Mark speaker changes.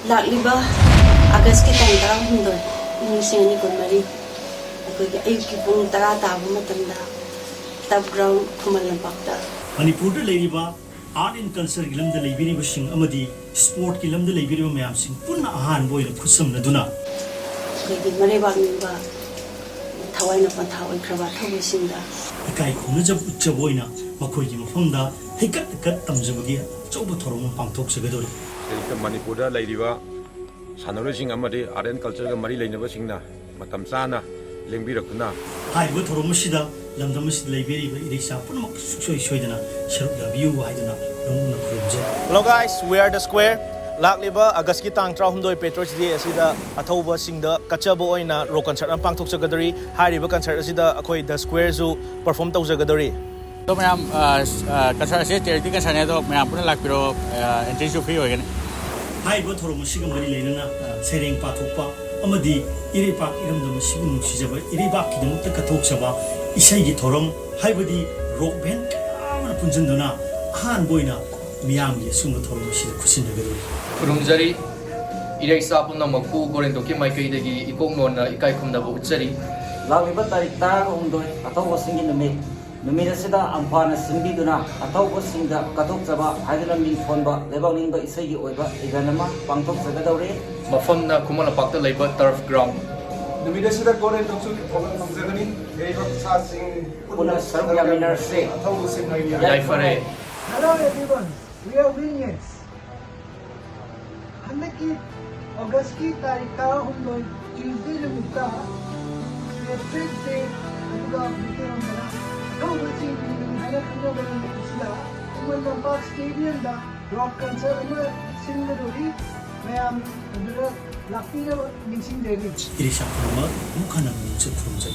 Speaker 1: ꯂꯥꯛꯂꯤꯕ ꯑꯥꯒꯁꯀꯤ ꯇꯥꯡ 18 2024 ꯑꯩꯈꯣꯏꯒꯤ ꯑꯌꯨꯛꯀꯤ ꯄꯨꯡ 10 ꯇꯥꯕ ꯃꯇꯝꯗ ꯇꯞ ꯒ꯭ꯔꯥꯎꯟ ꯈꯨꯃꯟ ꯂꯝꯄꯥꯛꯇ
Speaker 2: ꯃꯅꯤꯄꯨꯔꯗ ꯂꯩꯔꯤꯕ आर्ट एंड कल्चर की लमद लेबिरिबसिंग अमदी स्पोर्ट की लमद लेबिरिब मयामसिंग पुन्ना अहानबो ओइना खुसमनदुना
Speaker 1: ꯑꯩꯈꯣꯏꯒꯤ ꯃꯔꯩꯕꯥꯛꯅꯤꯡꯕ ꯊꯋꯥꯏꯅ ꯄꯟꯊꯥ ꯑꯣꯏꯈ꯭ꯔꯕ ꯊꯧꯃꯤꯁꯤꯡꯗ
Speaker 2: इकाई खुनजब उच्चब ओइना मखोइगी मफमदा हेकट हेकट तमजबगी चौबो थोरम पांथोकसगदोरि
Speaker 3: सेरिका मणिपुरदा लैरिबा सानरोसिंग अमदि आर्ट एंड कल्चर गा मरी लैनबसिंगना मतम चाना लेंबिरकुना
Speaker 2: हाइबो थोरमसिदा लमदमसिद लेबिरिबा इरिसा पुनमक सुसोय सोयदना शरुक याबियु हाइदना नमुना खुरमजे
Speaker 4: Hello guys, we are the Square. Lakliba August ki tang 12 Patriots Day asida athauba singda kachabo oina ro concert am pangthoksagadori hariba concert asida akoi the Square zu perform tawjagadori.
Speaker 5: तो मैं कचरा से charity का साने तो मैं आपने लाख पिरो entry जो फ्री होएगा
Speaker 2: हाइबो थोरमसिग मरी लेनना सेरेंग पाथोकपा अमदी इरेपाक इरमदमसिगु नुसिजबा इरेबाक किदमत कथोकसबा इसाइगी थोरम हाइबदी रॉक बैंड कामना पुंजनदना हान बोइना मियामगी सुंग थोरमसिद खुसिनगदोरि
Speaker 6: खुरुमजरी इरेसा पुनमकु गोरेंदोकी माइकैदगी इकोंगनोना इकाई खुमदाबो उच्चरी
Speaker 7: लागिबा तारिख 18 अथौबसिंगी नुमित असिदा अम्फाना सिंबिदुना अथौबसिंगदा कथोकचबा हाइदना मिंफोनबा लेबावनिंबा इसैगी ओइबा इगनमा पांथोकजगदौरे
Speaker 6: मफमना खुमन लपाक्ता लैबा टर्फ ग्राउंड
Speaker 8: नुमित असिदा गोरेंदोकसु थोगन तमजगनी एरिबा सासिंग
Speaker 7: पुना सरुक यामिनारसे
Speaker 8: अथौबसिंग
Speaker 6: याइफरे
Speaker 9: Hello everyone, we are Williams. Handaki August ki tarikh 18 Tuesday numita Patriots Day aduga bitiramana thawasi hana khangabana sida Khumman Lampak Stadium da rock concert ama singadori mayam adura lakpina ningsing deri
Speaker 2: इरिसा पुनमक मुखनम निंच खुरमजे